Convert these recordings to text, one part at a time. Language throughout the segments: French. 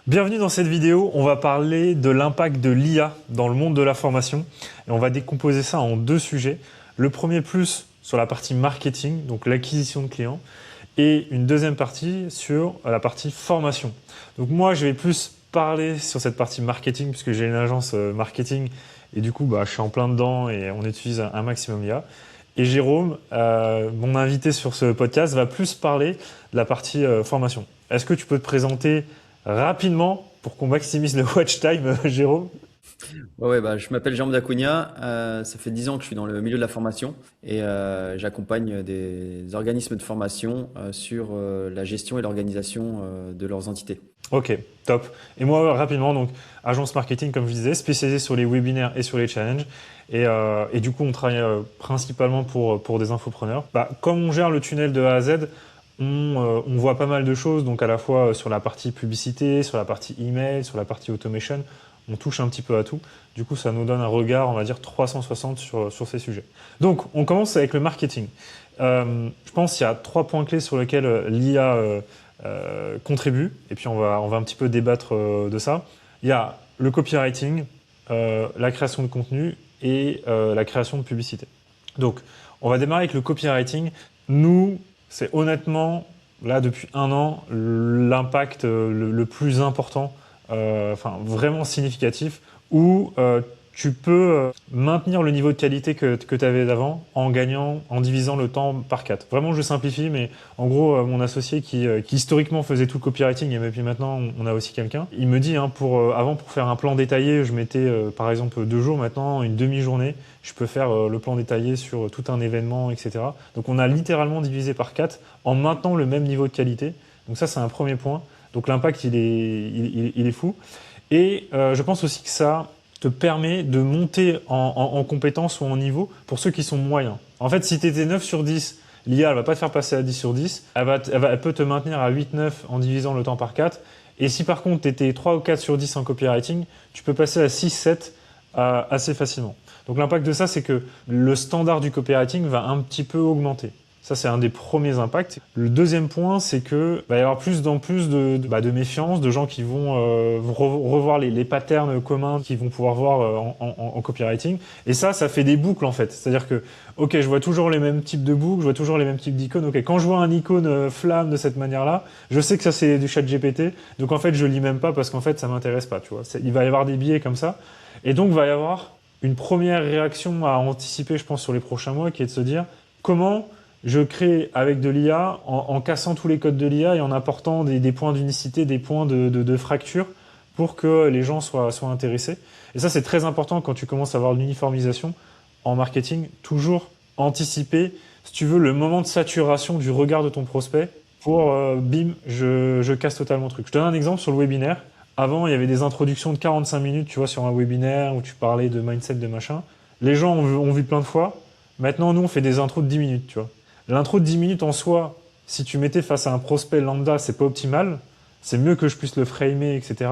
Bienvenue dans cette vidéo, on va parler de l'impact de l'IA dans le monde de la formation et on va décomposer ça en deux sujets. Le premier plus sur la partie marketing, donc l'acquisition de clients, et une deuxième partie sur la partie formation. Donc moi je vais plus parler sur cette partie marketing puisque j'ai une agence marketing et du coup je suis en plein dedans et on utilise un maximum l'IA. Et Jérôme, mon invité sur ce podcast, va plus parler de la partie formation. Est-ce que tu peux te présenter rapidement pour qu'on maximise le watch time, Jérôme? Je m'appelle Jérôme Dacugna. Ça fait 10 ans que je suis dans le milieu de la formation et j'accompagne des organismes de formation sur la gestion et l'organisation de leurs entités. Ok, top. Et moi, rapidement, donc agence marketing, comme je disais, spécialisée sur les webinaires et sur les challenges. Et du coup, on travaille principalement pour des infopreneurs. Comme on gère le tunnel de A à Z, on voit pas mal de choses, donc à la fois sur la partie publicité, sur la partie email, sur la partie automation. On touche un petit peu à tout. Du coup, ça nous donne un regard, on va dire, 360 sur ces sujets. Donc, on commence avec le marketing. Je pense qu'il y a 3 points clés sur lesquels l'IA contribue, et puis on va un petit peu débattre de ça. Il y a le copywriting, la création de contenu et la création de publicité. Donc, on va démarrer avec le copywriting. Nous, c'est honnêtement, là, depuis 1 an, l'impact le plus important, vraiment significatif, où tu peux maintenir le niveau de qualité que tu avais d'avant en divisant le temps par 4. Vraiment, je simplifie, mais en gros, mon associé qui historiquement faisait tout le copywriting, et puis maintenant, on a aussi quelqu'un, il me dit, avant, pour faire un plan détaillé, je mettais par exemple 2 jours, maintenant, une demi-journée, je peux faire le plan détaillé sur tout un événement, etc. Donc, on a littéralement divisé par 4 en maintenant le même niveau de qualité. Donc ça, c'est un premier point. Donc l'impact, il est fou. Et je pense aussi que ça te permet de monter en compétence ou en niveau pour ceux qui sont moyens. En fait, si tu étais 9 sur 10, l'IA, elle va pas te faire passer à 10 sur 10. Elle peut te maintenir à 8-9 en divisant le temps par 4. Et si par contre, tu étais 3 ou 4 sur 10 en copywriting, tu peux passer à 6-7 assez facilement. Donc l'impact de ça, c'est que le standard du copywriting va un petit peu augmenter. Ça, c'est un des premiers impacts. Le deuxième point, c'est que va y avoir plus en plus de méfiance, de gens qui vont revoir les patterns communs qu'ils vont pouvoir voir en copywriting. Et ça fait des boucles en fait. C'est-à-dire que, ok, je vois toujours les mêmes types de boucles, je vois toujours les mêmes types d'icônes. Ok, quand je vois un icône flamme de cette manière-là, je sais que ça c'est du chat GPT. Donc en fait, je lis même pas parce qu'en fait, ça m'intéresse pas. Tu vois, il va y avoir des biais comme ça. Et donc, va y avoir une première réaction à anticiper, je pense, sur les prochains mois, qui est de se dire comment je crée avec de l'IA, en cassant tous les codes de l'IA et en apportant des points d'unicité, des points de fracture pour que les gens soient intéressés. Et ça, c'est très important quand tu commences à avoir l'uniformisation en marketing. Toujours anticiper, si tu veux, le moment de saturation du regard de ton prospect pour, bim, je casse totalement le truc. Je te donne un exemple sur le webinaire. Avant, il y avait des introductions de 45 minutes, tu vois, sur un webinaire où tu parlais de mindset, de machin. Les gens ont vu plein de fois. Maintenant, nous, on fait des intros de 10 minutes, tu vois. L'intro de 10 minutes en soi, si tu mettais face à un prospect lambda, c'est pas optimal. C'est mieux que je puisse le framer, etc.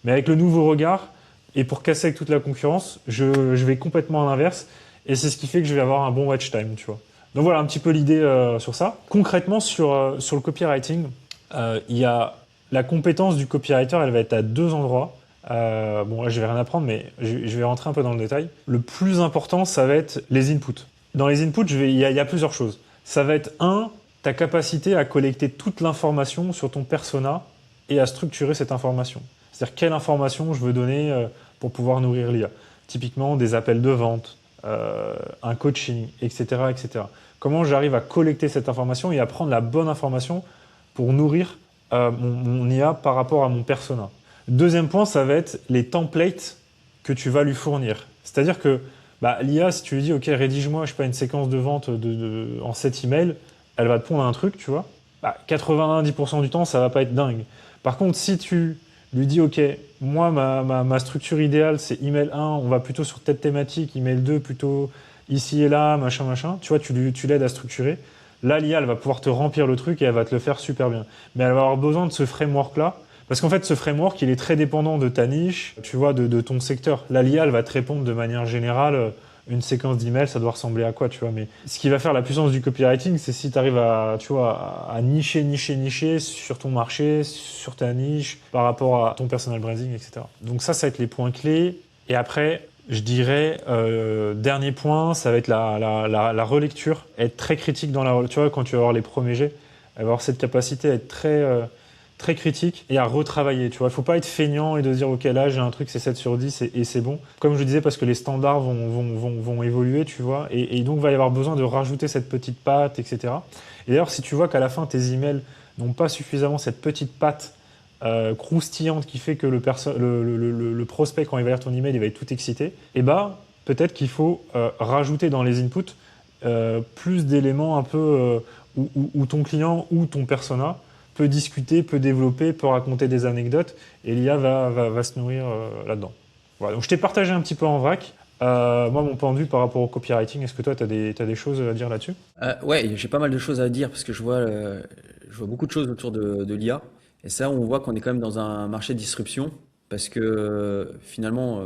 Mais avec le nouveau regard, et pour casser avec toute la concurrence, je vais complètement à l'inverse. Et c'est ce qui fait que je vais avoir un bon watch time, tu vois. Donc voilà un petit peu l'idée sur ça. Concrètement, sur le copywriting, il y a la compétence du copywriter, elle va être à 2 endroits. Là, je vais rien apprendre, mais je vais rentrer un peu dans le détail. Le plus important, ça va être les inputs. Dans les inputs, il y a plusieurs choses. Ça va être ta capacité à collecter toute l'information sur ton persona et à structurer cette information. C'est-à-dire quelle information je veux donner pour pouvoir nourrir l'IA. Typiquement des appels de vente, un coaching, etc., etc. Comment j'arrive à collecter cette information et à prendre la bonne information pour nourrir mon IA par rapport à mon persona. Deuxième point, ça va être les templates que tu vas lui fournir. C'est-à-dire que l'IA, si tu lui dis, OK, rédige-moi, je sais pas, une séquence de vente en 7 emails, elle va te pondre un truc, tu vois. 90% du temps, ça va pas être dingue. Par contre, si tu lui dis, OK, moi, ma structure idéale, c'est email 1, on va plutôt sur telle thématique, email 2, plutôt ici et là, machin, tu vois, tu l'aides à structurer. Là, l'IA, elle va pouvoir te remplir le truc et elle va te le faire super bien. Mais elle va avoir besoin de ce framework-là. Parce qu'en fait, ce framework, il est très dépendant de ta niche, tu vois, de ton secteur. Là, l'IA, elle va te répondre de manière générale une séquence d'emails, ça doit ressembler à quoi, tu vois. Mais ce qui va faire la puissance du copywriting, c'est si tu arrives à, tu vois, à nicher sur ton marché, sur ta niche, par rapport à ton personal branding, etc. Donc ça va être les points clés. Et après, je dirais, dernier point, ça va être la relecture, être très critique dans la, tu vois, quand tu vas avoir les premiers jets, avoir cette capacité à être très critique et à retravailler. Tu vois, il ne faut pas être feignant et de dire ok là j'ai un truc c'est 7 sur 10 et c'est bon. Comme je disais parce que les standards vont évoluer, tu vois, et donc il va y avoir besoin de rajouter cette petite patte, etc. Et d'ailleurs si tu vois qu'à la fin tes emails n'ont pas suffisamment cette petite patte croustillante qui fait que le prospect quand il va lire ton email il va être tout excité, et bah peut-être qu'il faut rajouter dans les inputs plus d'éléments un peu où ton client ou ton persona peut discuter, peut développer, peut raconter des anecdotes, et l'IA va se nourrir là-dedans. Voilà, donc je t'ai partagé un petit peu en vrac. Moi, mon point de vue par rapport au copywriting, est-ce que toi, tu as des choses à dire là-dessus? Ouais, j'ai pas mal de choses à dire parce que je vois beaucoup de choses autour de l'IA. Et ça, on voit qu'on est quand même dans un marché de disruption parce que finalement,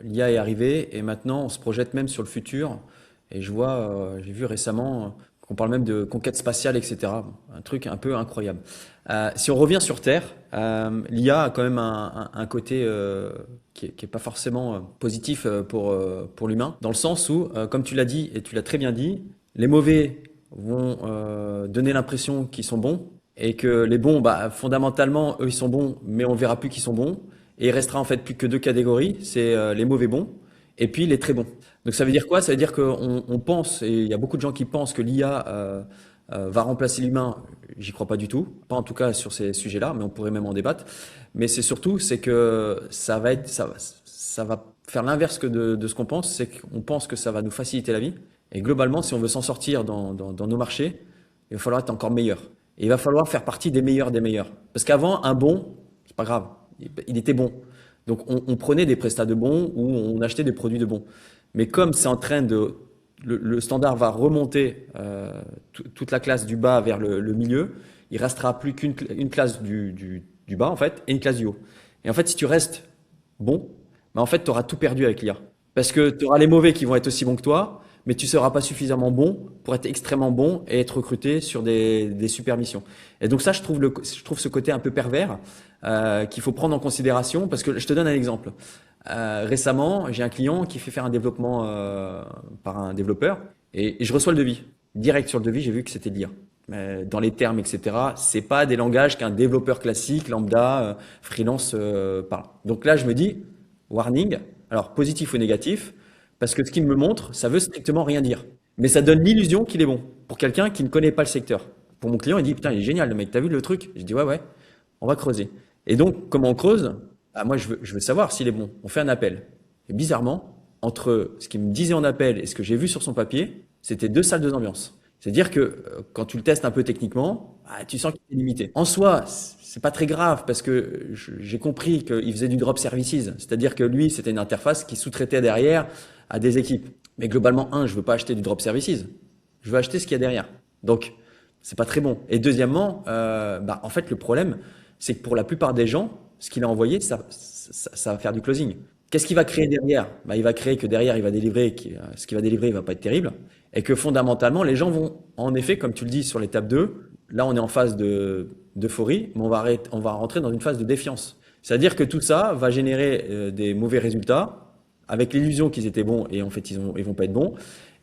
l'IA est arrivée et maintenant, on se projette même sur le futur. Et j'ai vu récemment qu'on parle même de conquête spatiale, etc. Bon, un truc un peu incroyable. Si on revient sur Terre, l'IA a quand même un côté qui est pas forcément positif pour l'humain, dans le sens où, comme tu l'as dit et tu l'as très bien dit, les mauvais vont donner l'impression qu'ils sont bons et que les bons, bah, fondamentalement, eux, ils sont bons, mais on verra plus qu'ils sont bons. Et il restera en fait plus que deux catégories, c'est les mauvais bons et puis les très bons. Donc ça veut dire quoi? Ça veut dire qu'on pense, et il y a beaucoup de gens qui pensent que l'IA va remplacer l'humain. J'y crois pas du tout, pas en tout cas sur ces sujets-là, mais on pourrait même en débattre. Mais c'est que ça va faire l'inverse que de ce qu'on pense, c'est qu'on pense que ça va nous faciliter la vie. Et globalement, si on veut s'en sortir dans nos marchés, il va falloir être encore meilleur. Et il va falloir faire partie des meilleurs des meilleurs. Parce qu'avant, un bon, c'est pas grave, il était bon. Donc on prenait des prestats de bons ou on achetait des produits de bons. Mais comme c'est en train de le standard va remonter toute la classe du bas vers le milieu, il restera plus qu'une classe du bas en fait et une classe du haut. Et en fait, si tu restes bon, bah en fait, tu auras tout perdu avec l'IA. Parce que tu auras les mauvais qui vont être aussi bons que toi, mais tu seras pas suffisamment bon pour être extrêmement bon et être recruté sur des super missions. Et donc ça, je trouve ce côté un peu pervers qu'il faut prendre en considération. Parce que je te donne un exemple. Récemment, j'ai un client qui fait faire un développement par un développeur et je reçois le devis. Direct sur le devis, j'ai vu que c'était de l'IA. Dans les termes, etc. C'est pas des langages qu'un développeur classique, lambda, freelance parle. Donc là, je me dis, warning, alors positif ou négatif, parce que ce qu'il me montre, ça veut strictement rien dire. Mais ça donne l'illusion qu'il est bon pour quelqu'un qui ne connaît pas le secteur. Pour mon client, il dit, putain, il est génial, le mec, t'as vu le truc? Je dis, ouais, on va creuser. Et donc, comment on creuse? Ah, moi, je veux savoir s'il est bon. On fait un appel. Et bizarrement, entre ce qu'il me disait en appel et ce que j'ai vu sur son papier, c'était deux salles, deux ambiances. C'est-à-dire que quand tu le testes un peu techniquement, bah, tu sens qu'il est limité. En soi, c'est pas très grave parce que j'ai compris qu'il faisait du drop services. C'est-à-dire que lui, c'était une interface qui sous-traitait derrière à des équipes. Mais globalement, je veux pas acheter du drop services. Je veux acheter ce qu'il y a derrière. Donc, c'est pas très bon. Et deuxièmement, en fait, le problème, c'est que pour la plupart des gens, ce qu'il a envoyé, ça va faire du closing. Qu'est-ce qu'il va créer derrière? Il va créer que derrière, il va délivrer, ce qu'il va délivrer, il va pas être terrible. Et que fondamentalement, les gens vont, en effet, comme tu le dis sur l'étape 2, là, on est en phase d'euphorie, mais on va rentrer dans une phase de défiance. C'est-à-dire que tout ça va générer des mauvais résultats, avec l'illusion qu'ils étaient bons, et en fait, ils vont pas être bons.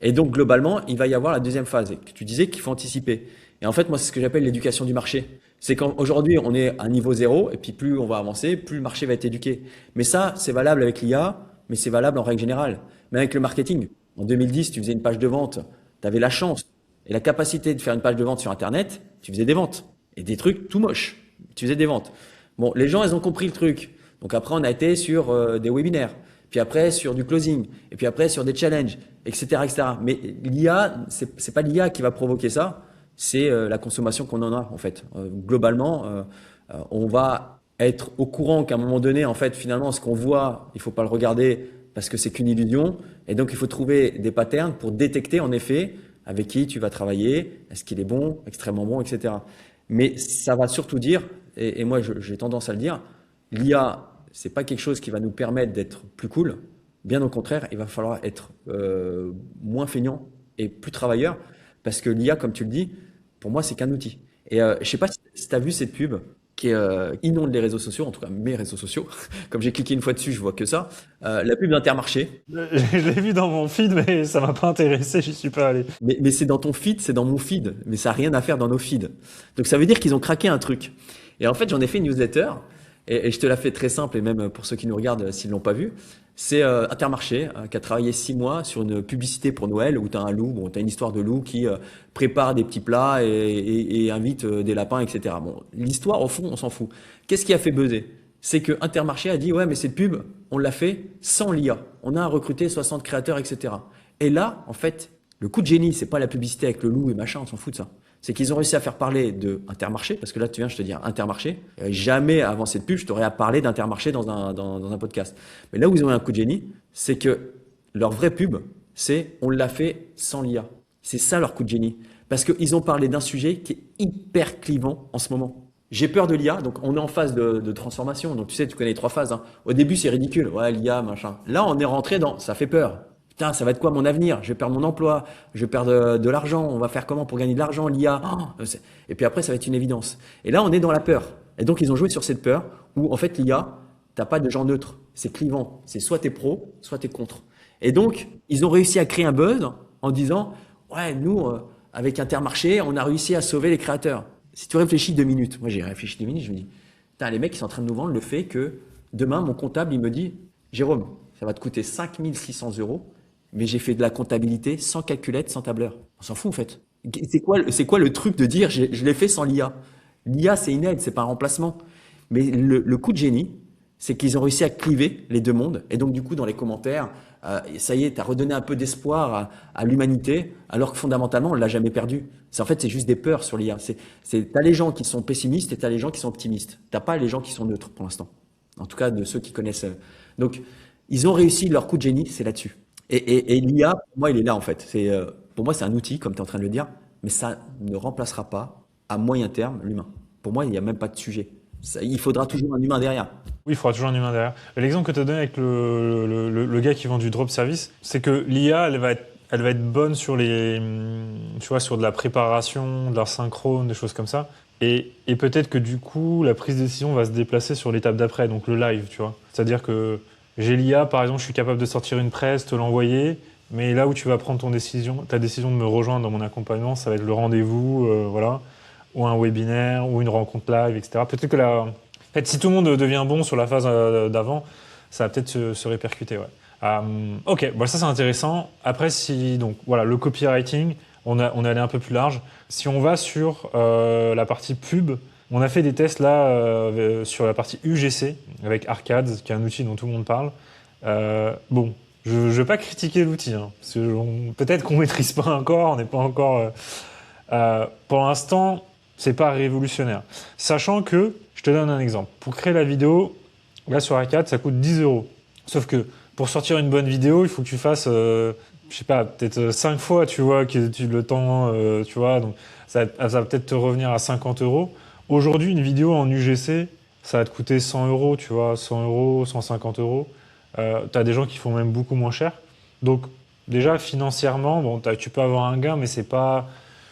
Et donc, globalement, il va y avoir la deuxième phase, et que tu disais qu'il faut anticiper. Et en fait, moi, c'est ce que j'appelle l'éducation du marché. C'est qu'aujourd'hui, on est à niveau zéro, et puis plus on va avancer, plus le marché va être éduqué. Mais ça, c'est valable avec l'IA, mais c'est valable en règle générale. Mais avec le marketing, en 2010, tu faisais une page de vente, tu avais la chance et la capacité de faire une page de vente sur Internet, tu faisais des ventes. Et des trucs tout moches, tu faisais des ventes. Bon, les gens, ils ont compris le truc. Donc après, on a été sur des webinaires, puis après sur du closing, et puis après sur des challenges, etc., etc. Mais l'IA, c'est pas l'IA qui va provoquer ça, c'est la consommation qu'on en a en fait. Globalement, on va être au courant qu'à un moment donné, en fait, finalement, ce qu'on voit, il faut pas le regarder parce que c'est qu'une illusion. Et donc, il faut trouver des patterns pour détecter en effet avec qui tu vas travailler, est-ce qu'il est bon, extrêmement bon, etc. Mais ça va surtout dire, et moi j'ai tendance à le dire, l'IA, c'est pas quelque chose qui va nous permettre d'être plus cool, Bien au contraire, il va falloir être moins feignant et plus travailleur parce que l'IA, comme tu le dis, pour moi, c'est qu'un outil. Et je sais pas si tu as vu cette pub qui inonde les réseaux sociaux, en tout cas mes réseaux sociaux. Comme j'ai cliqué une fois dessus, je vois que ça. La pub d'Intermarché. Je l'ai vu dans mon feed, mais ça m'a pas intéressé, j'y suis pas allé. Mais c'est dans ton feed, c'est dans mon feed. Mais ça n'a rien à faire dans nos feeds. Donc ça veut dire qu'ils ont craqué un truc. Et en fait, j'en ai fait une newsletter. Et je te la fais très simple, et même pour ceux qui nous regardent, s'ils l'ont pas vu. C'est Intermarché qui a travaillé 6 mois sur une publicité pour Noël où tu as un loup, bon, tu as une histoire de loup qui prépare des petits plats et invite des lapins, etc. Bon, l'histoire, au fond, on s'en fout. Qu'est-ce qui a fait buzzer? C'est que Intermarché a dit, ouais, mais cette pub, on l'a fait sans l'IA. On a recruté 60 créateurs, etc. Et là, en fait, le coup de génie, c'est pas la publicité avec le loup et machin, on s'en fout de ça. C'est qu'ils ont réussi à faire parler de Intermarché, parce que là, tu viens, je te dis Intermarché. Jamais avant cette pub, je t'aurais à parler d'Intermarché dans un podcast. Mais là où ils ont eu un coup de génie, c'est que leur vraie pub, c'est on l'a fait sans l'IA. C'est ça leur coup de génie. Parce qu'ils ont parlé d'un sujet qui est hyper clivant en ce moment. J'ai peur de l'IA, donc on est en phase de transformation. Donc tu sais, tu connais les 3 phases. Hein. Au début, c'est ridicule. Ouais, l'IA, machin. Là, on est rentré dans ça fait peur. Putain, ça va être quoi mon avenir? Je vais perdre mon emploi, je vais perdre de l'argent, on va faire comment pour gagner de l'argent, l'IA? Et puis après, ça va être une évidence. Et là, on est dans la peur. Et donc, ils ont joué sur cette peur où, en fait, l'IA, t'as pas de gens neutres. C'est clivant. C'est soit t'es pro, soit t'es contre. Et donc, ils ont réussi à créer un buzz en disant, ouais, nous, avec Intermarché, on a réussi à sauver les créateurs. Si tu réfléchis 2 minutes, moi j'ai réfléchi 2 minutes, je me dis, putain, les mecs, ils sont en train de nous vendre le fait que demain, mon comptable, il me dit, Jérôme, ça va te coûter 5 600 euros, mais j'ai fait de la comptabilité sans calculette, sans tableur. On s'en fout en fait. C'est quoi le truc de dire je l'ai fait sans l'IA? L'IA, c'est une aide, c'est pas un remplacement. Mais le coup de génie, c'est qu'ils ont réussi à cliver les deux mondes. Et donc, du coup, dans les commentaires, ça y est, tu as redonné un peu d'espoir à l'humanité, alors que fondamentalement, on l'a jamais perdu. En fait, c'est juste des peurs sur l'IA. T'as les gens qui sont pessimistes et t'as les gens qui sont optimistes. T'as pas les gens qui sont neutres pour l'instant. En tout cas, de ceux qui connaissent. Donc, ils ont réussi leur coup de génie, c'est là-dessus. Et l'IA, pour moi, il est là en fait. Pour moi, c'est un outil, comme tu es en train de le dire, mais ça ne remplacera pas à moyen terme l'humain. Pour moi, il n'y a même pas de sujet. Il faudra toujours un humain derrière. Oui, il faudra toujours un humain derrière. L'exemple que tu as donné avec le gars qui vend du drop service, c'est que l'IA, elle va être bonne sur tu vois, sur de la préparation, de l'asynchrone, des choses comme ça. Et peut-être que du coup, la prise de décision va se déplacer sur l'étape d'après, donc le live, tu vois. C'est-à-dire que j'ai l'IA, par exemple, je suis capable de sortir une presse, te l'envoyer, mais là où tu vas prendre ta décision de me rejoindre dans mon accompagnement, ça va être le rendez-vous, voilà, ou un webinaire, ou une rencontre live, etc. Peut-être que en fait, si tout le monde devient bon sur la phase d'avant, ça va peut-être se répercuter, ouais. Ok, bon, ça c'est intéressant. Après, donc voilà, le copywriting, on est allé un peu plus large. Si on va sur la partie pub, on a fait des tests là sur la partie UGC avec Arcade, qui est un outil dont tout le monde parle. Bon, je ne vais pas critiquer l'outil, hein, parce que peut-être qu'on ne maîtrise pas encore, on n'est pas encore. Pour l'instant, c'est pas révolutionnaire. Sachant que, je te donne un exemple. Pour créer la vidéo, là sur Arcade, ça coûte 10 euros. Sauf que pour sortir une bonne vidéo, il faut que tu fasses, je sais pas, peut-être 5 fois, tu vois, que tu le temps, tu vois. Donc ça va peut-être te revenir à 50 euros. Aujourd'hui, une vidéo en UGC, ça va te coûter 100 euros, tu vois, 100 euros, 150 euros. Tu as des gens qui font même beaucoup moins cher. Donc, déjà, financièrement, bon, tu peux avoir un gain, mais c'est pas.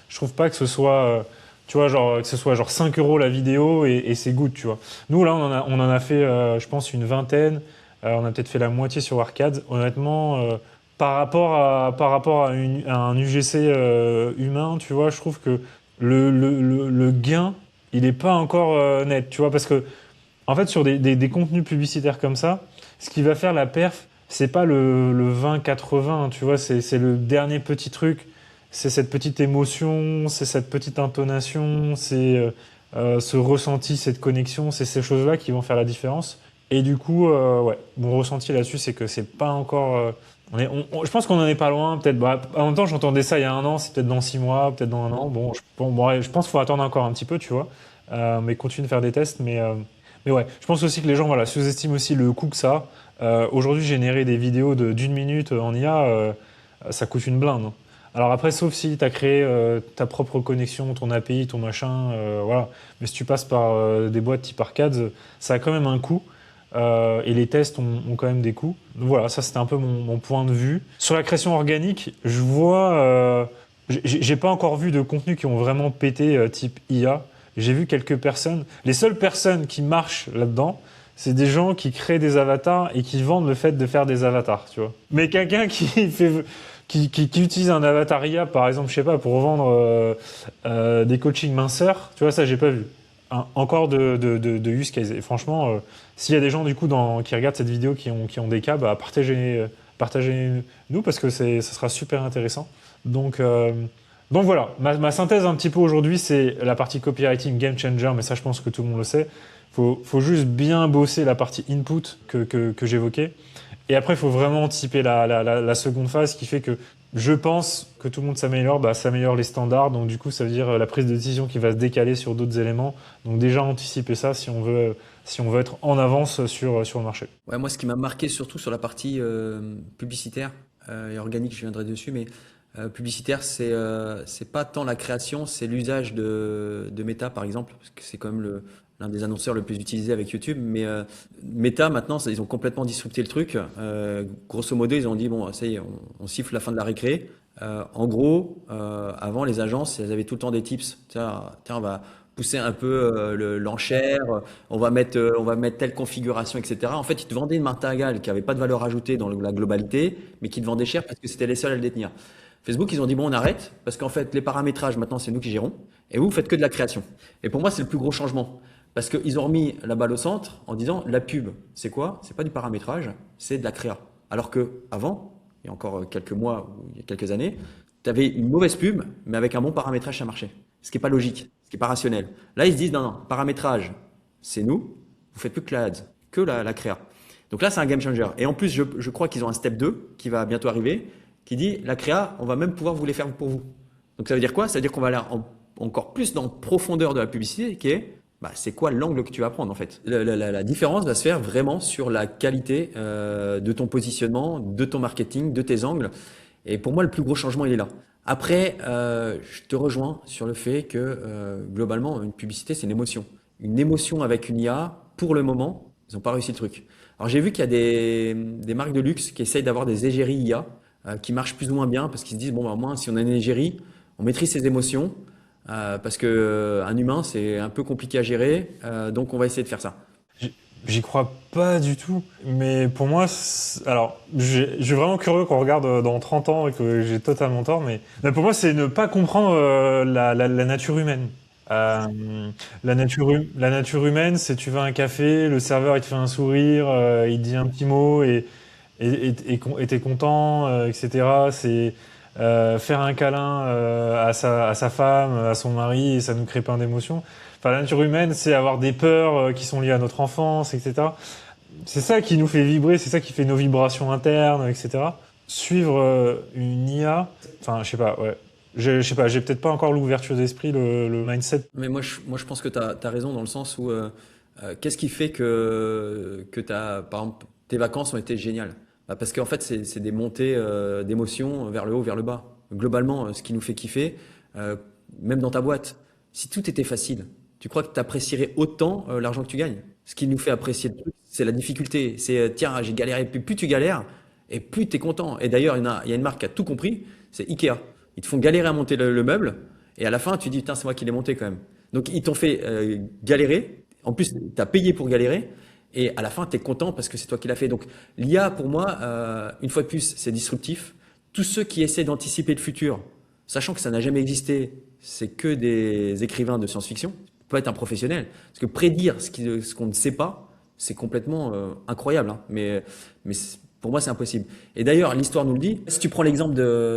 Je trouve pas que ce soit. Tu vois, que ce soit genre 5 euros la vidéo et c'est good, tu vois. Nous, là, on en a fait, je pense, une vingtaine. On a peut-être fait la moitié sur Arcade. Honnêtement, par rapport à un UGC humain, tu vois, je trouve que le gain, il n'est pas encore net, tu vois, parce que en fait, sur des contenus publicitaires comme ça, ce qui va faire la perf, c'est pas le 20-80, tu vois, c'est le dernier petit truc, c'est cette petite émotion, c'est cette petite intonation, c'est ce ressenti, cette connexion, c'est ces choses-là qui vont faire la différence. Et du coup, ouais, mon ressenti là-dessus, c'est que c'est pas encore. Je pense qu'on en est pas loin. Peut-être. Bah, en même temps, j'entendais ça il y a un an. C'est peut-être dans 6 mois, peut-être dans un an. Bon, ouais, je pense qu'il faut attendre encore un petit peu, tu vois. Mais continue de faire des tests. Mais ouais, je pense aussi que les gens, voilà, sous-estiment aussi le coût que ça. Aujourd'hui, générer des vidéos d'une minute en IA, ça coûte une blinde, hein. Alors après, sauf si tu as créé ta propre connexion, ton API, ton machin, voilà. Mais si tu passes par des boîtes type Arcade, ça a quand même un coût. et les tests ont quand même des coûts. Donc voilà, ça c'était un peu mon point de vue. Sur la création organique, je vois, j'ai pas encore vu de contenus qui ont vraiment pété type IA. J'ai vu quelques personnes. Les seules personnes qui marchent là-dedans, c'est des gens qui créent des avatars et qui vendent le fait de faire des avatars, tu vois. Mais quelqu'un qui utilise un avatar IA, par exemple, je sais pas, pour vendre des coachings minceurs, tu vois, ça j'ai pas vu. Encore de use case. Et franchement, s'il y a des gens du coup qui regardent cette vidéo qui ont des cas, bah, partagez-nous parce que ça sera super intéressant. Donc voilà, ma synthèse un petit peu aujourd'hui, c'est la partie copywriting game changer, mais ça je pense que tout le monde le sait. Faut juste bien bosser la partie input que j'évoquais. Et après, il faut vraiment anticiper la seconde phase qui fait que je pense que tout le monde s'améliore les standards. Donc du coup, ça veut dire la prise de décision qui va se décaler sur d'autres éléments. Donc déjà anticiper ça si on veut être en avance sur le marché. Ouais, moi, ce qui m'a marqué surtout sur la partie publicitaire et organique, je viendrai dessus, mais publicitaire, c'est pas tant la création, c'est l'usage de Meta, par exemple, parce que c'est quand même l'un des annonceurs le plus utilisé avec YouTube. Mais Meta, maintenant, ils ont complètement disrupté le truc. Grosso modo, ils ont dit, bon, ça y est, on siffle la fin de la récré. En gros, avant, les agences, elles avaient tout le temps des tips. Tiens, on va pousser un peu l'enchère, on va mettre telle configuration, etc. En fait, ils te vendaient une martingale qui avait pas de valeur ajoutée dans la globalité, mais qui te vendait cher parce que c'était les seuls à le détenir. Facebook, ils ont dit bon, on arrête parce qu'en fait, les paramétrages maintenant, c'est nous qui gérons et vous faites que de la création. Et pour moi, c'est le plus gros changement parce qu'ils ont remis la balle au centre en disant la pub, c'est quoi? C'est pas du paramétrage, c'est de la créa. Alors que avant, il y a encore quelques mois ou il y a quelques années, tu avais une mauvaise pub, mais avec un bon paramétrage, ça marchait. Ce qui est pas logique, ce qui est pas rationnel. Là, ils se disent non, paramétrage, c'est nous, vous faites plus que la ads, que la créa. Donc là, c'est un game changer. Et en plus, je crois qu'ils ont un step 2 qui va bientôt arriver, qui dit la créa, on va même pouvoir vous les faire pour vous. Donc ça veut dire quoi? Ça veut dire qu'on va aller encore plus dans la profondeur de la publicité, qui est c'est quoi l'angle que tu vas prendre en fait. La différence va se faire vraiment sur la qualité de ton positionnement, de ton marketing, de tes angles. Et pour moi, le plus gros changement, il est là. Après, je te rejoins sur le fait que globalement, une publicité, c'est une émotion. Une émotion avec une IA, pour le moment, ils n'ont pas réussi le truc. Alors j'ai vu qu'il y a des marques de luxe qui essayent d'avoir des égéries IA qui marchent plus ou moins bien parce qu'ils se disent bon, au moins, si on a une égérie, on maîtrise ses émotions parce que un humain, c'est un peu compliqué à gérer, donc on va essayer de faire ça. J'y crois pas du tout, mais pour moi, alors, je suis vraiment curieux qu'on regarde dans 30 ans et que j'ai totalement tort, mais pour moi, c'est ne pas comprendre la nature humaine. La nature humaine, c'est tu vas à un café, le serveur il te fait un sourire, il te dit un petit mot et t'es content, etc. C'est faire un câlin à sa femme, à son mari, et ça nous crée plein d'émotions. Enfin, la nature humaine, c'est avoir des peurs qui sont liées à notre enfance, etc. C'est ça qui nous fait vibrer, c'est ça qui fait nos vibrations internes, etc. Suivre une IA, enfin, je sais pas, ouais. Je sais pas, j'ai peut-être pas encore l'ouverture d'esprit, le mindset. Mais moi, je pense que tu as raison dans le sens où qu'est-ce qui fait que par exemple, tes vacances ont été géniales? Parce qu'en fait, c'est des montées d'émotions vers le haut, vers le bas. Globalement, ce qui nous fait kiffer, même dans ta boîte, si tout était facile, tu crois que tu apprécierais autant l'argent que tu gagnes? Ce qui nous fait apprécier le truc, c'est la difficulté. C'est tiens, j'ai galéré. Plus tu galères, et plus tu es content. Et d'ailleurs, il y a une marque qui a tout compris, c'est Ikea. Ils te font galérer à monter le meuble, et à la fin, tu dis, putain, c'est moi qui l'ai monté quand même. Donc, ils t'ont fait galérer. En plus, tu as payé pour galérer. Et à la fin, tu es content parce que c'est toi qui l'as fait. Donc, l'IA, pour moi, une fois de plus, c'est disruptif. Tous ceux qui essaient d'anticiper le futur, sachant que ça n'a jamais existé, c'est que des écrivains de science-fiction, peut être un professionnel. Parce que prédire ce qu'on ne sait pas, c'est complètement incroyable. Hein. Mais pour moi, c'est impossible. Et d'ailleurs, l'histoire nous le dit. Si tu prends l'exemple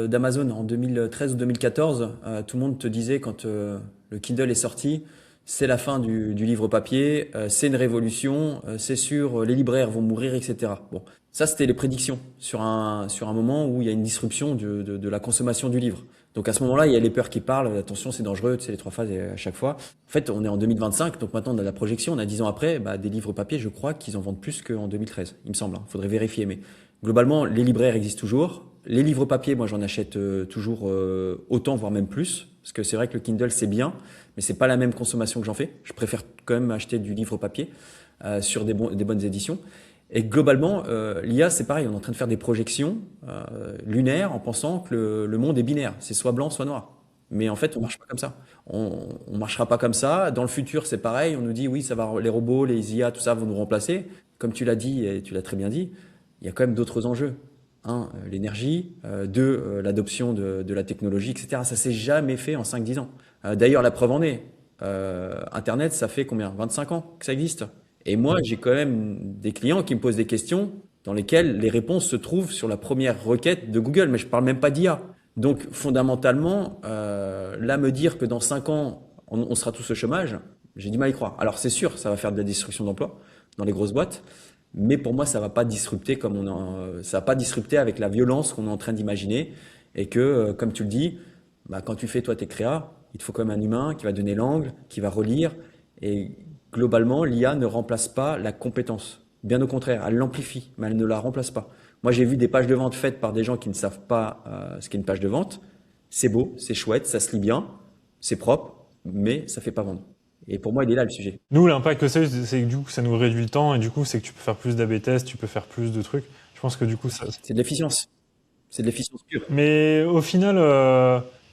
d'Amazon en 2013 ou 2014, tout le monde te disait quand le Kindle est sorti, c'est la fin du livre papier, c'est une révolution, c'est sûr, les libraires vont mourir, etc. Bon, ça c'était les prédictions sur un moment où il y a une disruption de la consommation du livre. Donc à ce moment-là, il y a les peurs qui parlent, attention c'est dangereux, tu sais les 3 phases à chaque fois. En fait, on est en 2025, donc maintenant on a la projection, on a 10 ans après, des livres papier, je crois qu'ils en vendent plus qu'en 2013, il me semble, hein. Faudrait vérifier, mais globalement, les libraires existent toujours. Les livres papier, moi j'en achète toujours autant, voire même plus, parce que c'est vrai que le Kindle c'est bien, mais c'est pas la même consommation que j'en fais. Je préfère quand même acheter du livre papier. sur des bonnes éditions. Et globalement, l'IA, c'est pareil, on est en train de faire des projections lunaires en pensant que le monde est binaire, c'est soit blanc, soit noir. Mais en fait, on marche pas comme ça. On marchera pas comme ça. Dans le futur, c'est pareil. On nous dit oui, ça va, les robots, les IA, tout ça vont nous remplacer. Comme tu l'as dit et tu l'as très bien dit, il y a quand même d'autres enjeux. Un, l'énergie. Deux, l'adoption de la technologie, etc. Ça s'est jamais fait en 5-10 ans. D'ailleurs, la preuve en est. Internet, ça fait combien? 25 ans que ça existe. Et moi, j'ai quand même des clients qui me posent des questions dans lesquelles les réponses se trouvent sur la première requête de Google. Mais je parle même pas d'IA. Donc fondamentalement, là me dire que dans 5 ans, on sera tous au chômage, j'ai du mal à y croire. Alors c'est sûr, ça va faire de la destruction d'emplois dans les grosses boîtes, mais pour moi, ça va pas disrupter ça va pas disrupter avec la violence qu'on est en train d'imaginer et que, comme tu le dis, bah, quand tu fais toi tes créas, il te faut quand même un humain qui va donner l'angle, qui va relire et globalement, l'IA ne remplace pas la compétence. Bien au contraire, elle l'amplifie, mais elle ne la remplace pas. Moi, j'ai vu des pages de vente faites par des gens qui ne savent pas ce qu'est une page de vente. C'est beau, c'est chouette, ça se lit bien, c'est propre, mais ça fait pas vendre. Et pour moi, il est là le sujet. Nous, l'impact que c'est que du coup, ça nous réduit le temps et du coup, c'est que tu peux faire plus d'A/B tests, tu peux faire plus de trucs. Je pense que du coup, ça. C'est de l'efficience. C'est de l'efficience pure. Mais au final,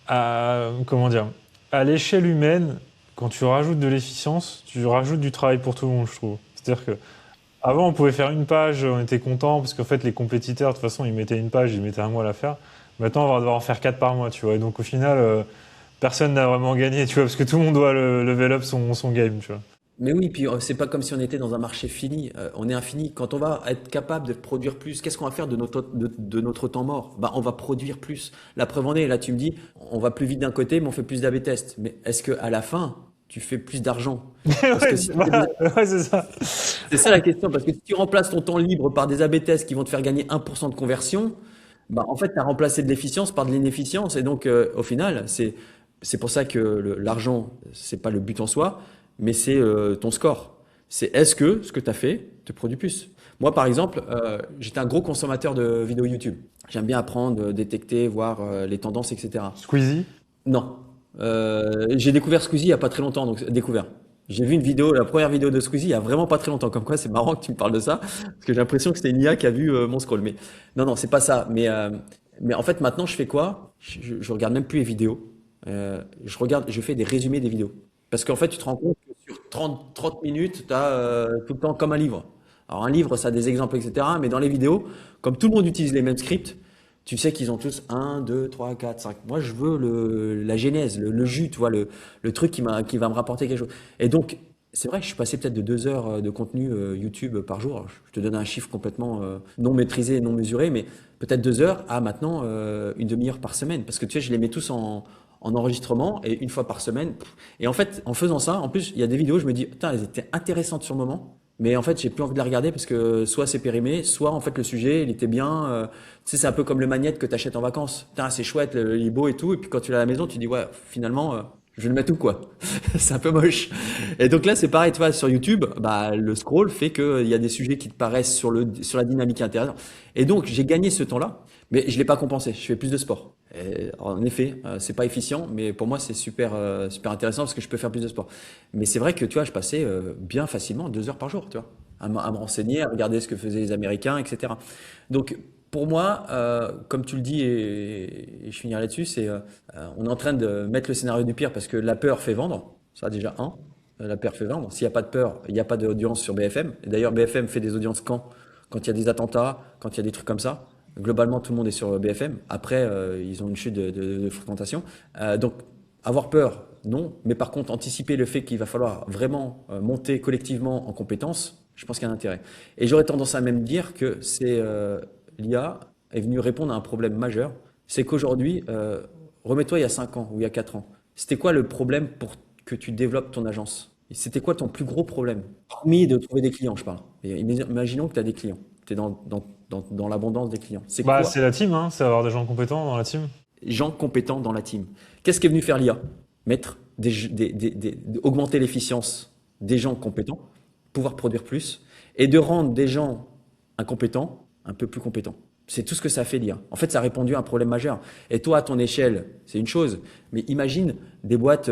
comment dire, à l'échelle humaine, quand tu rajoutes de l'efficience, tu rajoutes du travail pour tout le monde, je trouve. C'est-à-dire que avant, on pouvait faire une page, on était content parce qu'en fait, les compétiteurs, de toute façon, ils mettaient une page, ils mettaient un mois à la faire. Maintenant, on va devoir en faire 4 par mois, tu vois. Et donc, au final, personne n'a vraiment gagné, tu vois, parce que tout le monde doit level up son game, tu vois. Mais oui, puis c'est pas comme si on était dans un marché fini. On est infini. Quand on va être capable de produire plus, qu'est-ce qu'on va faire de notre temps mort? Bah, on va produire plus. La preuve en est, là, tu me dis, on va plus vite d'un côté, mais on fait plus d'A/B tests. Mais est-ce que à la fin, tu fais plus d'argent? Parce que Ouais, si voilà, ouais, c'est ça. c'est ça la question, parce que si tu remplaces ton temps libre par des A/B tests qui vont te faire gagner 1% de conversion, bah, en fait, tu as remplacé de l'efficience par de l'inefficience. Et donc, au final, c'est pour ça que l'argent, c'est pas le but en soi, mais c'est ton score. C'est est-ce que ce que tu as fait te produit plus? Moi, par exemple, j'étais un gros consommateur de vidéos YouTube. J'aime bien apprendre, détecter, voir les tendances, etc. Squeezie. Non. J'ai découvert Squeezie il y a pas très longtemps, donc découvert. J'ai vu une vidéo, la première vidéo de Squeezie il y a vraiment pas très longtemps. Comme quoi, c'est marrant que tu me parles de ça, parce que j'ai l'impression que c'était une IA qui a vu mon scroll. Mais non, non, c'est pas ça. Mais en fait, maintenant, je fais quoi? Je regarde même plus les vidéos. Je fais des résumés des vidéos. Parce qu'en fait, tu te rends compte que sur 30 minutes, tu as tout le temps comme un livre. Alors un livre, ça a des exemples, etc. Mais dans les vidéos, comme tout le monde utilise les mêmes scripts, tu sais qu'ils ont tous un, 2, 3, 4, 5. Moi, je veux la genèse, le jus, tu vois, le truc qui va me rapporter quelque chose. Et donc, c'est vrai que je suis passé peut-être de 2 heures de contenu YouTube par jour. Je te donne un chiffre complètement non maîtrisé et non mesuré, mais peut-être 2 heures à maintenant une demi-heure par semaine. Parce que tu sais, je les mets tous en enregistrement et une fois par semaine. Et en fait, en faisant ça, en plus, il y a des vidéos, je me dis, putain, elles étaient intéressantes sur le moment. Mais en fait, j'ai plus envie de la regarder parce que soit c'est périmé, soit en fait le sujet, il était bien. Tu sais, c'est un peu comme le magnète que tu achètes en vacances. Putain, c'est chouette, il est beau et tout. Et puis quand tu l'as à la maison, tu dis, ouais, finalement, je vais le mettre où, quoi. C'est un peu moche. Et donc là, c'est pareil, tu vois, sur YouTube, bah, le scroll fait qu'il y a des sujets qui te paraissent sur la dynamique intérieure. Et donc, j'ai gagné ce temps-là, mais je l'ai pas compensé. Je fais plus de sport. Et, en effet, c'est pas efficient, mais pour moi, c'est super intéressant parce que je peux faire plus de sport. Mais c'est vrai que, tu vois, je passais bien facilement 2 heures par jour, tu vois, à me renseigner, à regarder ce que faisaient les Américains, etc. Donc, pour moi, comme tu le dis, et je finirai là-dessus, on est en train de mettre le scénario du pire parce que la peur fait vendre. Ça, déjà, la peur fait vendre. S'il n'y a pas de peur, il n'y a pas d'audience sur BFM. Et d'ailleurs, BFM fait des audiences quand? Quand il y a des attentats, quand il y a des trucs comme ça. Globalement, tout le monde est sur BFM. Après, ils ont une chute de fréquentation. Donc, avoir peur, non. Mais par contre, anticiper le fait qu'il va falloir vraiment monter collectivement en compétences, je pense qu'il y a un intérêt. Et j'aurais tendance à même dire que l'IA est venue répondre à un problème majeur. C'est qu'aujourd'hui, remets-toi il y a 5 ans ou il y a 4 ans. C'était quoi le problème pour que tu développes ton agence? Et c'était quoi ton plus gros problème? Hormis de trouver des clients, je parle. Et imaginons que tu as des clients. Tu es dans l'abondance des clients. C'est Bah, quoi? c'est la team, hein, c'est avoir des gens compétents dans la team. Gens compétents dans la team. Qu'est-ce qu'est venu faire l'IA? Mettre augmenter l'efficience des gens compétents, pouvoir produire plus, et de rendre des gens incompétents un peu plus compétents. C'est tout ce que ça fait l'IA. En fait, ça a répondu à un problème majeur. Et toi, à ton échelle, c'est une chose, mais imagine des boîtes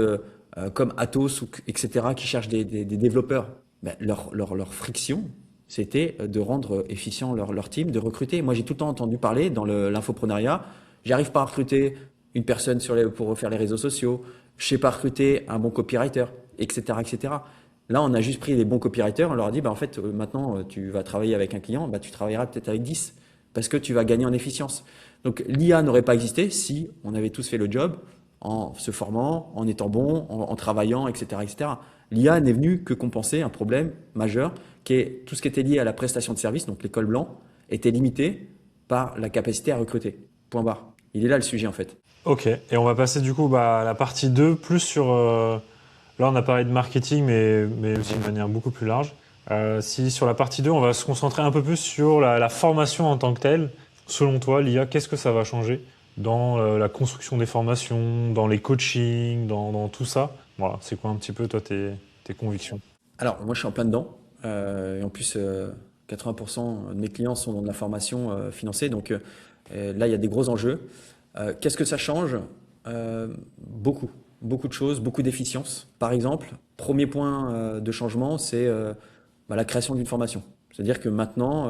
comme Atos, etc., qui cherchent des développeurs. ben, leur friction, c'était de rendre efficient leur team, de recruter. Moi, j'ai tout le temps entendu parler dans l'infoprenariat, j'arrive pas à recruter une personne pour faire les réseaux sociaux, je sais pas recruter un bon copywriter, etc., etc. Là, on a juste pris les bons copywriters, on leur a dit, bah, en fait, maintenant, tu vas travailler avec un client, bah, tu travailleras peut-être avec 10 parce que tu vas gagner en efficience. Donc, l'IA n'aurait pas existé si on avait tous fait le job en se formant, en étant bon, en travaillant, etc., etc. L'IA n'est venue que compenser un problème majeur qui est tout ce qui était lié à la prestation de service, donc l'école blanc, était limité par la capacité à recruter. Point barre. Il est là le sujet en fait. Ok, et on va passer du coup à la partie 2, plus sur... là, on a parlé de marketing, mais aussi de manière beaucoup plus large. Si sur la partie 2, on va se concentrer un peu plus sur la formation en tant que telle. Selon toi, l'IA, qu'est-ce que ça va changer dans la construction des formations, dans les coachings, dans tout ça? Voilà, c'est quoi un petit peu, toi, tes convictions? Alors, moi je suis en plein dedans. Et en plus, 80% de mes clients sont dans de la formation financée. Donc là, il y a des gros enjeux. Qu'est-ce que ça change? Beaucoup. Beaucoup de choses, beaucoup d'efficience. Par exemple, premier point de changement, c'est la création d'une formation. C'est-à-dire que maintenant,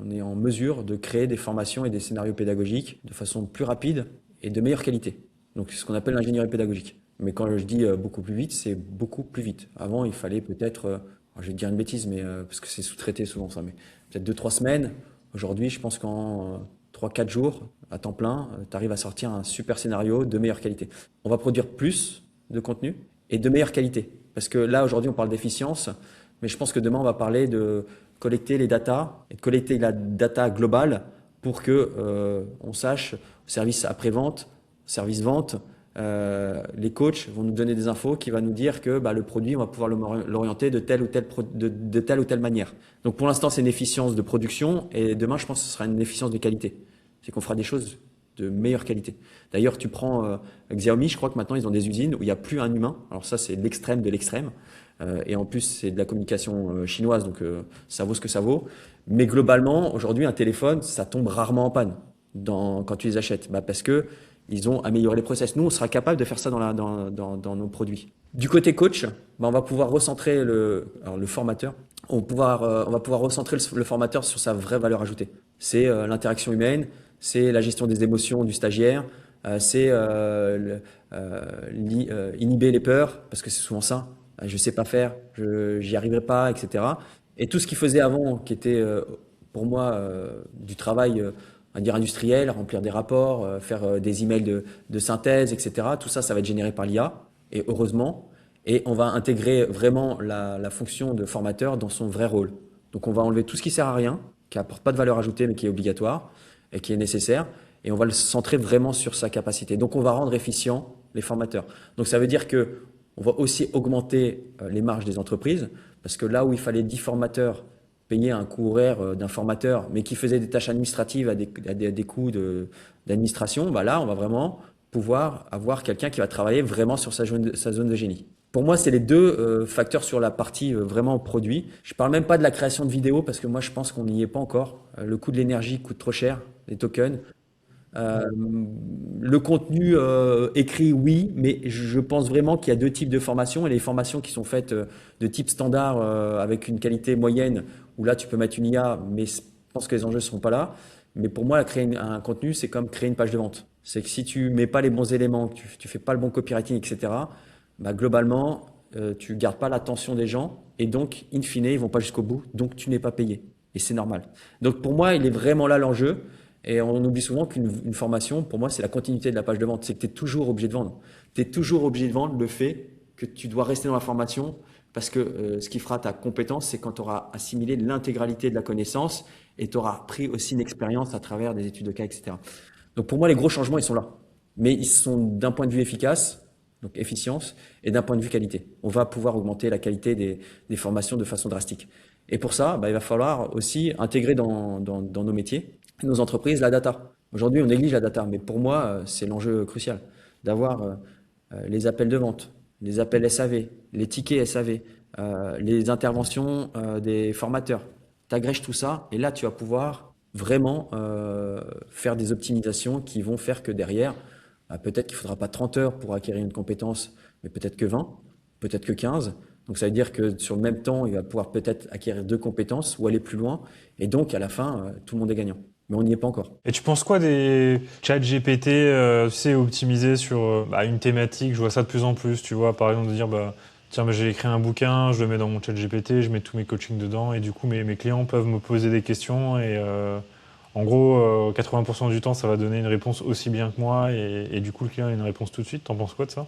on est en mesure de créer des formations et des scénarios pédagogiques de façon plus rapide et de meilleure qualité. Donc, c'est ce qu'on appelle l'ingénierie pédagogique. Mais quand je dis beaucoup plus vite, c'est beaucoup plus vite. Avant, il fallait peut-être, je vais te dire une bêtise, mais parce que c'est sous-traité souvent ça, mais peut-être 2, 3 semaines. Aujourd'hui, je pense qu'en 3, 4 jours, à temps plein, tu arrives à sortir un super scénario de meilleure qualité. On va produire plus de contenu et de meilleure qualité. Parce que là, aujourd'hui, on parle d'efficience, mais je pense que demain, on va parler de collecter les datas et de collecter la data globale pour que on sache, service après-vente, service vente, les coachs vont nous donner des infos qui va nous dire que le produit, on va pouvoir l'orienter de telle ou telle manière. Donc pour l'instant, c'est une efficience de production et demain, je pense que ce sera une efficience de qualité. C'est qu'on fera des choses de meilleure qualité. D'ailleurs, tu prends Xiaomi, je crois que maintenant, ils ont des usines où il n'y a plus un humain. Alors ça, c'est l'extrême de l'extrême. Et en plus, c'est de la communication chinoise, donc ça vaut ce que ça vaut. Mais globalement, aujourd'hui, un téléphone, ça tombe rarement en panne quand tu les achètes. Parce que ils ont amélioré les process. Nous, on sera capable de faire ça dans nos produits. Du côté coach, on va pouvoir recentrer le formateur. On va pouvoir recentrer le formateur sur sa vraie valeur ajoutée. C'est l'interaction humaine, c'est la gestion des émotions du stagiaire, c'est inhiber les peurs, parce que c'est souvent ça. Je sais pas faire, j'y arriverai pas, etc. Et tout ce qu'il faisait avant, qui était pour moi du travail on va dire industriel, remplir des rapports, faire des emails de synthèse, etc. Tout ça, ça va être généré par l'IA, et heureusement. Et on va intégrer vraiment la fonction de formateur dans son vrai rôle. Donc on va enlever tout ce qui sert à rien, qui apporte pas de valeur ajoutée, mais qui est obligatoire et qui est nécessaire. Et on va le centrer vraiment sur sa capacité. Donc on va rendre efficient les formateurs. Donc ça veut dire que on va aussi augmenter les marges des entreprises, parce que là où il fallait 10 formateurs payer un coût horaire d'un formateur, mais qui faisait des tâches administratives à des coûts d'administration, là, on va vraiment pouvoir avoir quelqu'un qui va travailler vraiment sur sa zone de génie. Pour moi, c'est les deux facteurs sur la partie vraiment produit. Je parle même pas de la création de vidéos, parce que moi, je pense qu'on n'y est pas encore. Le coût de l'énergie coûte trop cher, les tokens. Euh, le contenu écrit, oui, mais je pense vraiment qu'il y a deux types de formations, et les formations qui sont faites de type standard avec une qualité moyenne, où là tu peux mettre une IA, mais je pense que les enjeux ne seront pas là. Mais pour moi, créer un contenu, c'est comme créer une page de vente. C'est que si tu mets pas les bons éléments, que tu fais pas le bon copywriting, etc., globalement, tu gardes pas l'attention des gens, et donc, in fine, ils vont pas jusqu'au bout, donc tu n'es pas payé. Et c'est normal. Donc pour moi, il est vraiment là l'enjeu. Et on oublie souvent qu'une formation, pour moi, c'est la continuité de la page de vente. C'est que tu es toujours obligé de vendre. Tu es toujours obligé de vendre le fait que tu dois rester dans la formation, parce que ce qui fera ta compétence, c'est quand tu auras assimilé l'intégralité de la connaissance et tu auras pris aussi une expérience à travers des études de cas, etc. Donc pour moi, les gros changements, ils sont là. Mais ils sont d'un point de vue efficace, donc efficience, et d'un point de vue qualité. On va pouvoir augmenter la qualité des formations de façon drastique. Et pour ça, il va falloir aussi intégrer dans nos métiers, nos entreprises, la data. Aujourd'hui, on néglige la data, mais pour moi, c'est l'enjeu crucial d'avoir les appels de vente, les appels SAV, les tickets SAV, les interventions des formateurs. Tu agrèges tout ça, et là, tu vas pouvoir vraiment faire des optimisations qui vont faire que derrière, peut-être qu'il ne faudra pas 30 heures pour acquérir une compétence, mais peut-être que 20, peut-être que 15. Donc ça veut dire que sur le même temps, il va pouvoir peut-être acquérir 2 compétences ou aller plus loin. Et donc à la fin, tout le monde est gagnant. Mais on n'y est pas encore. Et tu penses quoi des chats GPT, tu sais, optimisés sur une thématique? Je vois ça de plus en plus, tu vois, par exemple, de dire, tiens, j'ai écrit un bouquin, je le mets dans mon chat GPT, je mets tous mes coachings dedans, et du coup, mes clients peuvent me poser des questions, et en gros, 80% du temps, ça va donner une réponse aussi bien que moi, et du coup, le client a une réponse tout de suite. T'en penses quoi de ça?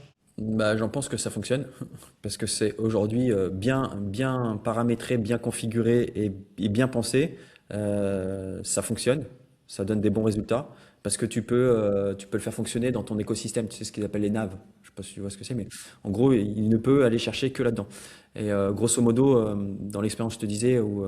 J'en pense que ça fonctionne parce que c'est aujourd'hui bien paramétré, bien configuré et bien pensé. Ça fonctionne, ça donne des bons résultats parce que tu peux le faire fonctionner dans ton écosystème. Tu sais ce qu'ils appellent les naves. Je sais pas si tu vois ce que c'est, mais en gros, il ne peut aller chercher que là-dedans. Et grosso modo, dans l'expérience, je te disais, où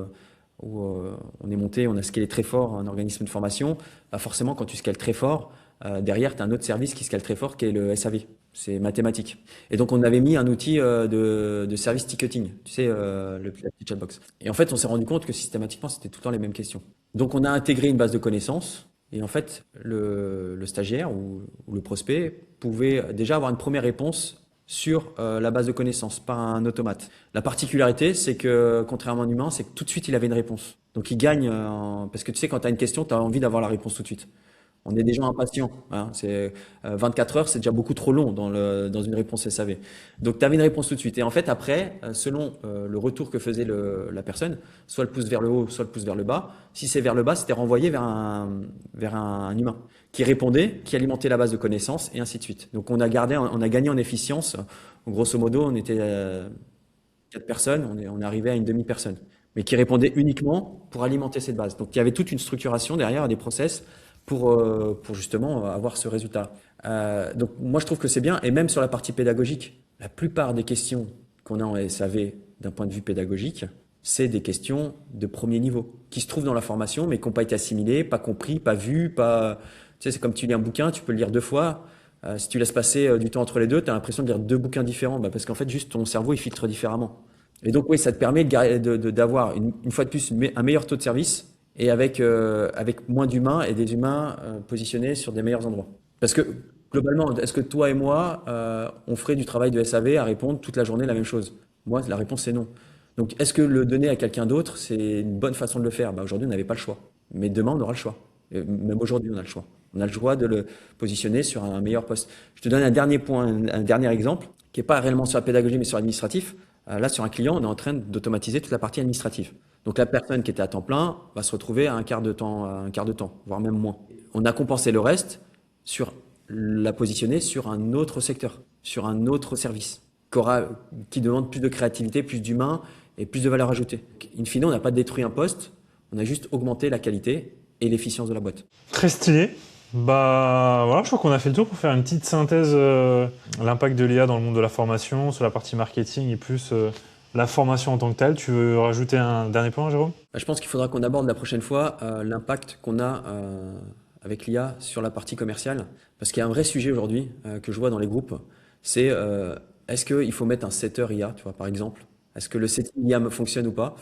on est monté, on a scalé très fort un organisme de formation, bah forcément, quand tu scales très fort, derrière, tu as un autre service qui scale très fort qui est le SAV. C'est mathématique. Et donc, on avait mis un outil de service ticketing, tu sais, la petite chatbox. Et en fait, on s'est rendu compte que systématiquement, c'était tout le temps les mêmes questions. Donc, on a intégré une base de connaissances. Et en fait, le stagiaire ou le prospect pouvait déjà avoir une première réponse sur la base de connaissances par un automate. La particularité, c'est que, contrairement à un humain, c'est que tout de suite, il avait une réponse. Donc, il gagne, parce que tu sais, quand tu as une question, tu as envie d'avoir la réponse tout de suite. On est des gens impatients, hein. 24 heures, c'est déjà beaucoup trop long dans une réponse SAV. Donc, tu avais une réponse tout de suite. Et en fait, après, selon le retour que faisait la personne, soit le pouce vers le haut, soit le pouce vers le bas. Si c'est vers le bas, c'était renvoyé vers un humain qui répondait, qui alimentait la base de connaissances, et ainsi de suite. Donc, on a gagné en efficience. Grosso modo, on était 4 personnes, on est arrivé à une demi-personne, mais qui répondait uniquement pour alimenter cette base. Donc, il y avait toute une structuration derrière, des process pour justement avoir ce résultat. Donc moi je trouve que c'est bien, et même sur la partie pédagogique, la plupart des questions qu'on a en SAV d'un point de vue pédagogique, c'est des questions de premier niveau, qui se trouvent dans la formation, mais qui n'ont pas été assimilées, pas compris, pas vues, pas... Tu sais, c'est comme tu lis un bouquin, tu peux le lire 2 fois. Si tu laisses passer du temps entre les deux, tu as l'impression de lire 2 bouquins différents, parce qu'en fait, juste ton cerveau, il filtre différemment. Et donc oui, ça te permet d'avoir, une fois de plus, un meilleur taux de service, et avec moins d'humains et des humains positionnés sur des meilleurs endroits. Parce que globalement, est-ce que toi et moi, on ferait du travail de SAV à répondre toute la journée la même chose? Moi, la réponse c'est non. Donc, est-ce que le donner à quelqu'un d'autre, c'est une bonne façon de le faire? Aujourd'hui, on n'avait pas le choix. Mais demain, on aura le choix. Et même aujourd'hui, on a le choix. On a le choix de le positionner sur un meilleur poste. Je te donne un dernier point, un dernier exemple, qui n'est pas réellement sur la pédagogie, mais sur l'administratif. Là, sur un client, on est en train d'automatiser toute la partie administrative. Donc la personne qui était à temps plein va se retrouver à un quart de temps, voire même moins. On a compensé le reste sur la positionner sur un autre secteur, sur un autre service, qui demande plus de créativité, plus d'humain et plus de valeur ajoutée. In fine, on n'a pas détruit un poste, on a juste augmenté la qualité et l'efficience de la boîte. Très stylé. Voilà, je crois qu'on a fait le tour pour faire une petite synthèse, l'impact de l'IA dans le monde de la formation, sur la partie marketing et plus la formation en tant que telle. Tu veux rajouter un dernier point, Jérôme? Je pense qu'il faudra qu'on aborde la prochaine fois l'impact qu'on a avec l'IA sur la partie commerciale. Parce qu'il y a un vrai sujet aujourd'hui que je vois dans les groupes, c'est est-ce qu'il faut mettre un setter IA, tu vois, par exemple? Est-ce que le setting IA me fonctionne ou pas?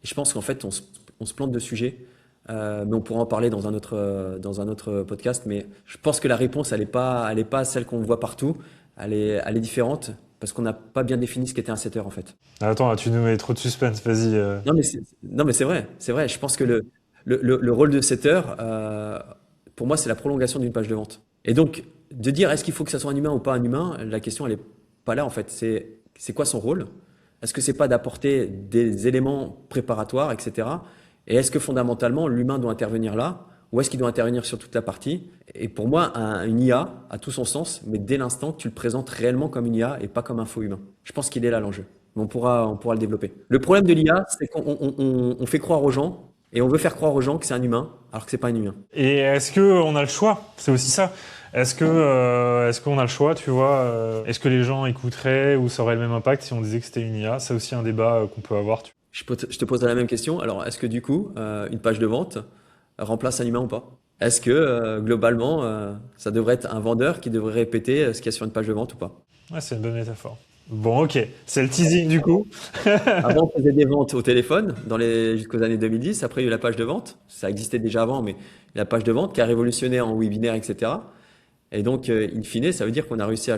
Et je pense qu'en fait, on se plante de sujet. Mais on pourra en parler dans un autre podcast. Mais je pense que la réponse, elle est pas celle qu'on voit partout. Elle est différente parce qu'on n'a pas bien défini ce qu'était un setter en fait. Attends, là, tu nous mets trop de suspense, vas-y. Non, mais c'est vrai, c'est vrai. Je pense que le rôle de setter, pour moi, c'est la prolongation d'une page de vente. Et donc, de dire est-ce qu'il faut que ça soit un humain ou pas un humain, la question, elle est pas là en fait. C'est quoi son rôle? Est-ce que c'est pas d'apporter des éléments préparatoires, etc. Et est-ce que fondamentalement, l'humain doit intervenir là, ou est-ce qu'il doit intervenir sur toute la partie? Et pour moi, une IA a tout son sens, mais dès l'instant que tu le présentes réellement comme une IA et pas comme un faux humain. Je pense qu'il est là l'enjeu. Mais on pourra le développer. Le problème de l'IA, c'est qu'on fait croire aux gens, et on veut faire croire aux gens que c'est un humain, alors que c'est pas un humain. Et est-ce qu'on a le choix? C'est aussi ça. Est-ce qu'on a le choix, tu vois? Est-ce que les gens écouteraient ou ça aurait le même impact si on disait que c'était une IA? C'est aussi un débat qu'on peut avoir. Je te pose la même question. Alors, est-ce que du coup, une page de vente remplace un humain ou pas? Est-ce que globalement, ça devrait être un vendeur qui devrait répéter ce qu'il y a sur une page de vente ou pas? Ouais, c'est une bonne métaphore. Bon, ok, c'est le teasing du coup. Avant, on faisait des ventes au téléphone jusqu'aux années 2010. Après, il y a eu la page de vente. Ça existait déjà avant, mais la page de vente qui a révolutionné en webinaire, etc. Et donc, in fine, ça veut dire qu'on a réussi à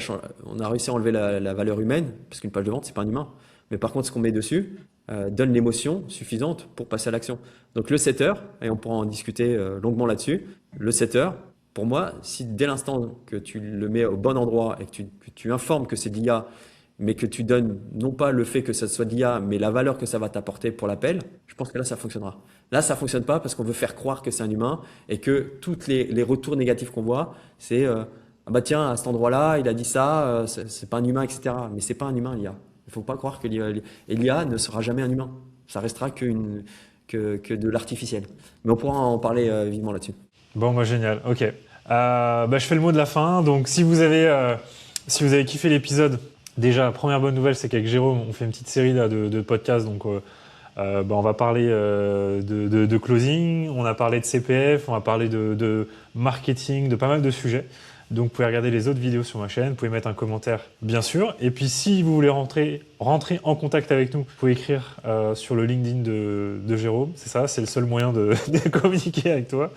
enlever la valeur humaine, parce qu'une page de vente, c'est pas un humain. Mais par contre, ce qu'on met dessus donne l'émotion suffisante pour passer à l'action. Donc le setter, et on pourra en discuter longuement là-dessus, le setter, pour moi, si dès l'instant que tu le mets au bon endroit et que tu informes que c'est de l'IA, mais que tu donnes non pas le fait que ça soit de l'IA, mais la valeur que ça va t'apporter pour l'appel, je pense que là, ça fonctionnera. Là, ça fonctionne pas parce qu'on veut faire croire que c'est un humain et que tous les retours négatifs qu'on voit, c'est ah bah tiens, à cet endroit-là, il a dit ça, c'est pas un humain, etc. Mais c'est pas un humain, l'IA. Il faut pas croire que l'IA ne sera jamais un humain. Ça restera que de l'artificiel. Mais on pourra en parler vivement là-dessus. Bon, bah, génial. Ok. Bah, je fais le mot de la fin. Donc, si vous avez kiffé l'épisode, déjà, première bonne nouvelle, c'est qu'avec Jérôme, on fait une petite série là, de podcasts. Donc, bah, on va parler de closing, on a parlé de CPF, on va parler de marketing, de pas mal de sujets. Donc, vous pouvez regarder les autres vidéos sur ma chaîne, vous pouvez mettre un commentaire, bien sûr. Et puis, si vous voulez rentrer en contact avec nous, vous pouvez écrire sur le LinkedIn de Jérôme. C'est ça, c'est le seul moyen de communiquer avec toi.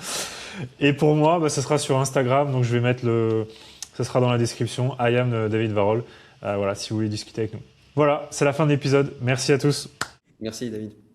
Et pour moi, bah, ce sera sur Instagram. Donc, je vais mettre ce sera dans la description. I am David Varol. Voilà, si vous voulez discuter avec nous. Voilà, c'est la fin de l'épisode. Merci à tous. Merci, David.